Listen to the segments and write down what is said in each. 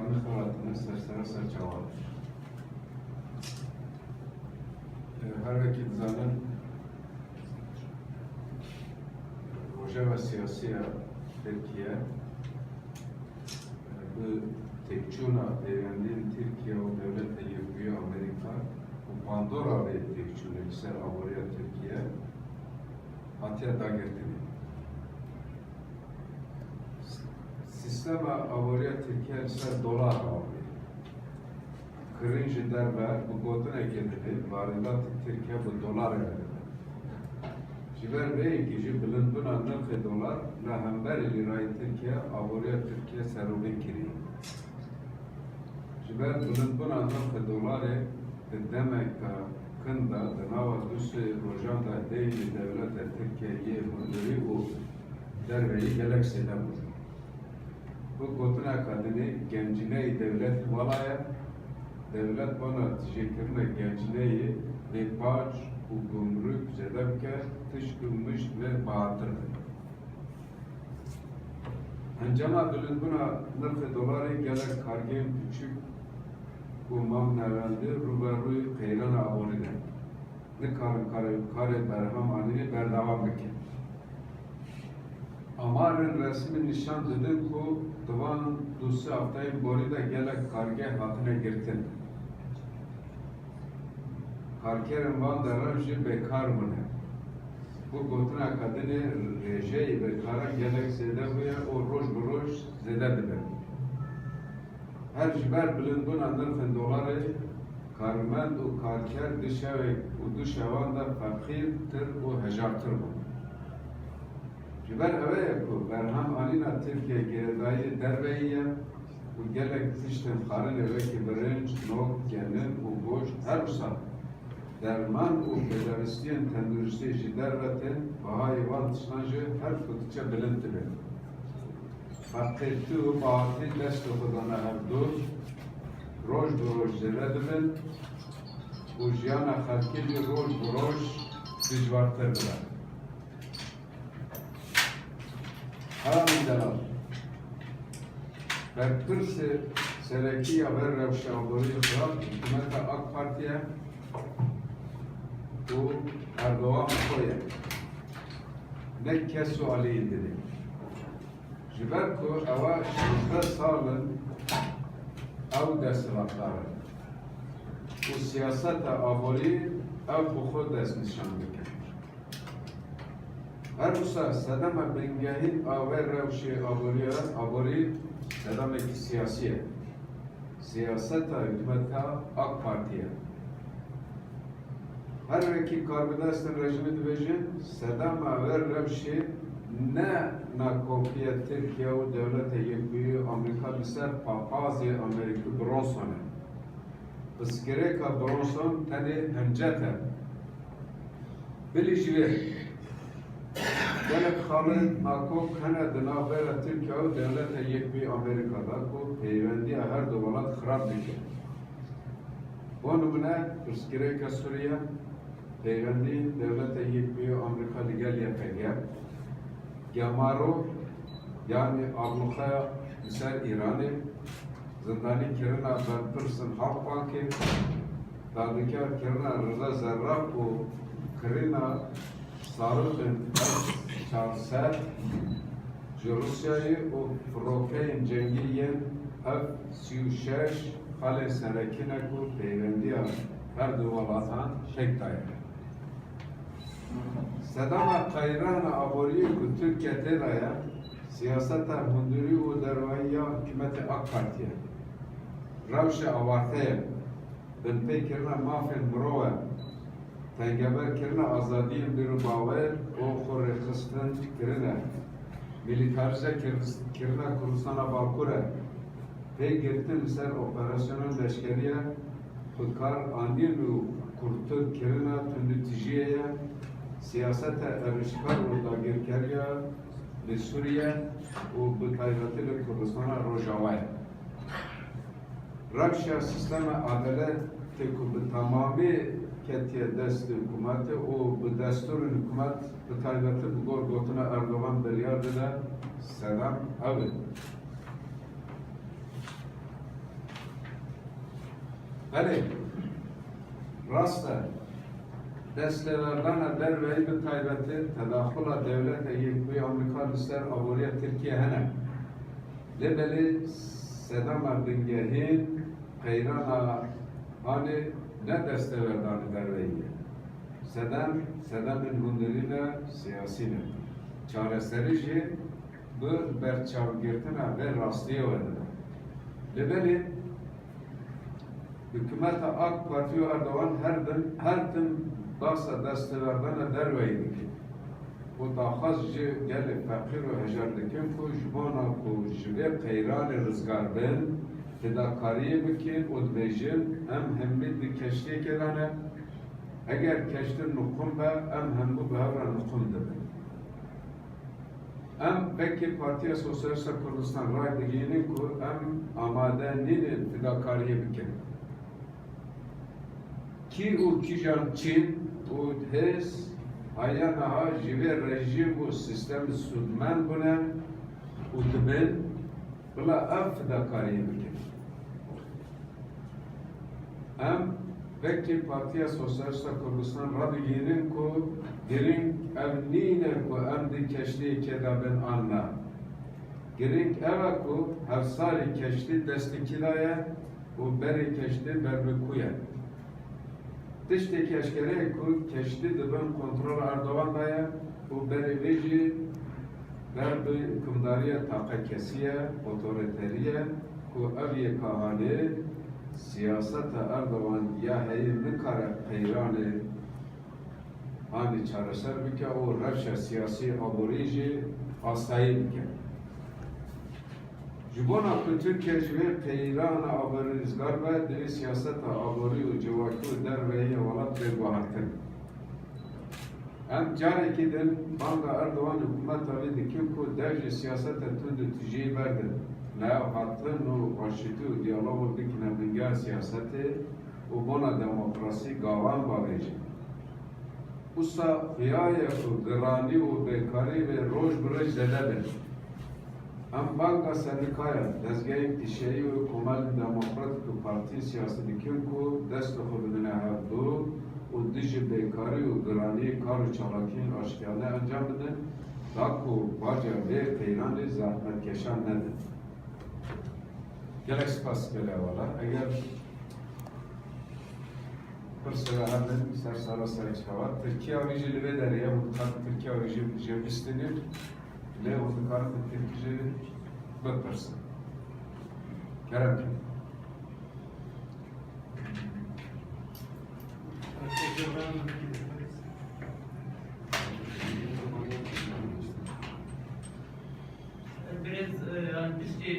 İslami xelatını sersere serçavadır. Her vakit zaten Roja ve siyasiye Türkiye bu tekçuna evrendiğin Türkiye o devlete yürüyor Amerika bu Pandora ve tekçuna iser avoriya Türkiye Hatya da getirdi. Sistema avoriya Türkiye ise dolar avoriya. Kırıncı derber bu goduna getirdi. Varidat Türkiye bu dolar verdi. Ciber Bey ki bilindin anlık dolar la hember lirayı Türkiye avoriya Türkiye serubin kiri. Ciber bilindin anlık doları demek ki kında denava düsü rojanda değil devlete Türkiye'yi müdürü o derveyi gelekseden bu. Bu goduna kadını gencine devlet valaya devlet bana teşekkürle gençliği ve paç bu gümrük zedebke tışkılmış ve bağıtırdı. Ancama bilin buna nırkı doları gelek kargın küçük umam nevendi ruberuy kayran abonide. Ne kare berham anini berdavam bikin. Amarın resmi nişan dedim ku divan dusu haftayı borida gelek karge hatine girtin. Karkerin van derajı bekar mı ne? Bu gotuna kadını rejeyi bekara gelek zedebuya o roj buroj zedebilir. Her jiber bilindun anırkın doları karmend o karker dışavek o dışavanda fakirtir o hejartır bu. Jiber eve yapı berham anina Türkiye geredayı derbeyiye bu gelek tişten karın eve ki birinç nok kendin o boş her usat derman o bedaristiyen tendürüsü jidervetin bahayı van tışnacı her fıtıça bilintilir. Hakketti o bahatı dest okudana her dur roj buroj zeledibin o jiyana halkili roj buroj dijvartırdılar. Haram delal. Berkırsı Selekiye ve Revşavları Yıkırak hükümete AK Parti'ye bu Erdoğan koya ne kesu aliyin dedi. Jiberko ava 16 salın ev destekları. Bu siyasete avoli ev buxu dest nişan dikir. Her usta sedeme bengehin aver revşi avori sedeme ki siyasiye. Siyasete hükümete AK Parti'ye. Her veki karbidastin rejimi dibejin sedeme aver revşi ne nakopiye Türkiye o devlete yekbiyi Amerika biser papazi Amerika Bronson'e. Iskereka Bronson tedi hemcete. Bilijve. Gelek halin nakok hene dinavera Türkiye o devlete yekbiyi Amerika'da ku peyvendiye her dovalat xrab dike. Bu numune Iskereka Suriye peyvendi devlete yekbiyi Amerika ligel yapege. Gamaro yani Ablukhaya Misal İran'ı zindani kirina Berpırsın Halk Bankı dadikar kirina Rıza Zerrak o kirina Sarıkın Çarser Rusya'yı o Frokeyn Cengiyen F-36 Hale Serekine ku peyvendiya her duvalatan şektayı. Sedama kayrana aboriye ku Türkiye teraya siyaseta mündürü u dervayya hükümeti AK Parti'ye. Ravşe avarteye bin pekirna mafin mrove tengeber kirna azadiyen bir baver o khurre kısmın kirna militarize kirna Kurdistana Balkure pey girtin ser operasyonel leşkeriye kudkar andin u kurtu kirna tündü tijiyeye siyasete erişkar orada girkeriya li Suriye u bu tayratili Kurdistan'a Rojavaya. Rakşa sisteme adalet ku bi tamamı ketiye dest hükümeti o bu destur hükümet bu taybeti bu gorgotuna Erdoğan biryar da selam evet. Bəli, rastla destelerden derveyi bir taybeti tedakula devlete yekbuy Amerikanistler avuriye Türkiye hene lebeli sedama bingehin kayrana hani ne destelerden derveyi sedamin hundiriyle siyasine çareserici bu berçavgirtine ve rastlıya verdiler. Lebeli hükümete AK Parti ve Erdoğan her gün basa destelerden derveydi ki bu dahazcı gelip fakir ve hecerdikin ku jibana ku jibe kayran rızgar ben fedakariye bikin o dvejin hemmi di keşti kelane eğer keşti nukum be hem bu behevra nukum de belki Partiya Sosyalist Kurdistan ray diginin ku amade ninin fedakariye bikin ki o kijan Çin o hez ayanaha jive rejim o sistem sudman buna utben bula afda kariye bikin. Belki Partiya Sosyalist Kurdistan radiginin ku girin evnine ku emdi keşli kedaben anla. Girin eva ku hevsari keşli destekilaya o beri keşli berbikuya. Tiştê keşkereyê ku keştî dibin kontrol Erdoğan'daya û berê vê jî ber bi hikûmdariya taqekesiye, otorîteriye ku ev yê kahanê siyaseta Erdoğan ya heyê nikare qeyranê hani çareser bike û rewşa siyasî aborî jî asayî bike. Jibona ku Türkiye jive qeyrana aborîzgar ve divê siyaseta aborî û civakî û derveyê welat vê guhartin. Em carekî din banga Erdoğan hikûmeta wê dikin ku dev ji siyaseta tund û tijî berdin. Nev hatin û aşîtî û diyalogu bikine bingeh siyasetê û bona demokrasî gavan bavêjin. Usta xiyayê ku giranî û bêkarî vê roj bi roj zede bin. Em banka sendikaya dezgehên tişeyî û Komelên Demokratîk û Partî siyasî dikin ku dest xwe bidine hevdû û di ji bêkarî û giranî kar û çalakiyên aştiyane encam bidin da ku baca vê qeyranê zehmetkeşan nedin. Gelek spas bile wala. Eger pirseva hebin ser sara serê çawa Tirkiye wî jî li vê derê hûn dikarin Tirkiye wî jî bistînîn lê hûn dikarin Tirkiye jî bipirsin. Kerem ki. Biraz yani işte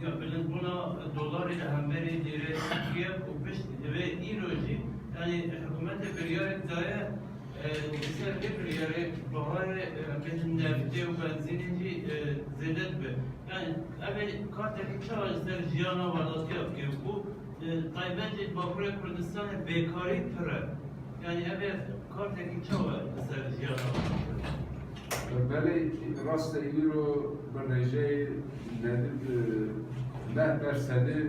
ya bilin buna dolar ile hemberi dire Türkiye kupiş ve İroji yani hükümete bir yer daya mesela bir yer bahane kesin nefti ve benzinci zedet be yani evvel kartaki çalışır jiyana varlık yapıyor bu kaybedecek Bakırya Kurdistan bekari pıra yani evvel kartaki çalışır jiyana varlık. Belê rasta îro bi rêjeyê neh dersedê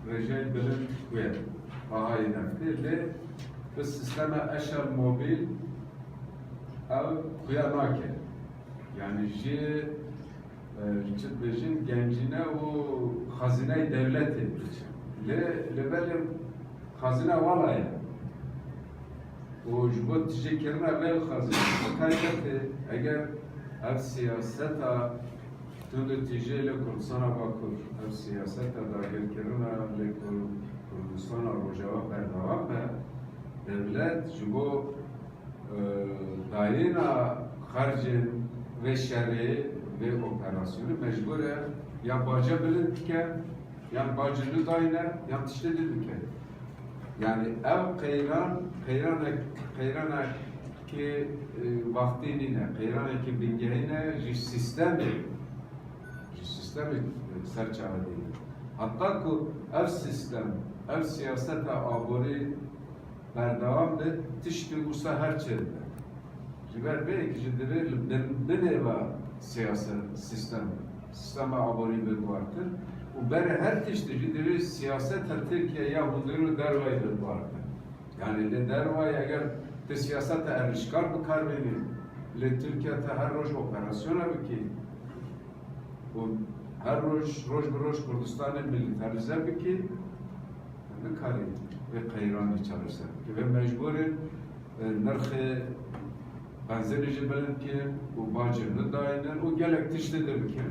rêjeyê bilind wê bahayê neftê lê bi sistema eşer mobil ew xuya nake. Yani jî çi dibêjin gencîne û xazineyê devletê diçin. Lê li belê xazine wala ye. û ji bo tijîkirina vê xazineyê taybetê eger ev siyaseta tund û tijê li Kurdistana Bakur, ev siyaseta dagirkirina li Kurdistana Rojava berdewam be, devlet ji bo dayîna xercên vê şerê vê operasyonê mecbûr e ya baca bilind dike, yan bacını dayîne, yan tiştê dike. Yani ev qeyranek ki vaktine, qeyranek bingehine ji sistemi serçave değil. Hatta ku ev sistem, ev siyaseta aborî berdevam de tiştî usta her çeyde. Ji ber vê ki ji divê li binêva siyaset sistem sistema abori berguartır. U bere her tişteci diri siyaset Türkiye ya hududu dervayı berguartır. Yani le dervayı eğer de siyasete erişkar bıkar verir, le Türkiye'de her roj operasyona biki, u her roj Kurdistan'ı militarize biki, bikari ve kayranı çalışsa. Ve mecburen nırkı benzeri jibelin ki u bacını dainen u gelek tiştedir biki.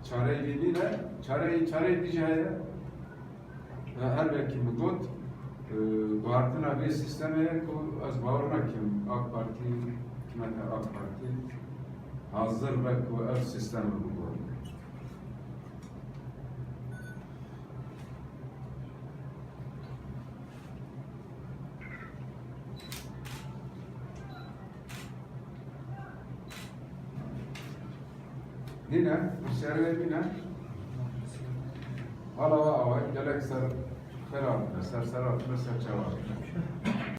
Çare ediyle, çare edeceğe her belki mutluluk Guartına bir sisteme ku az bağırma kim AK Parti hükümete AK Parti hazır ve ku ev sistemi bu. Yine bu servet yine hala var gelek ser Ferhat, ser Serhat, ser Çavar.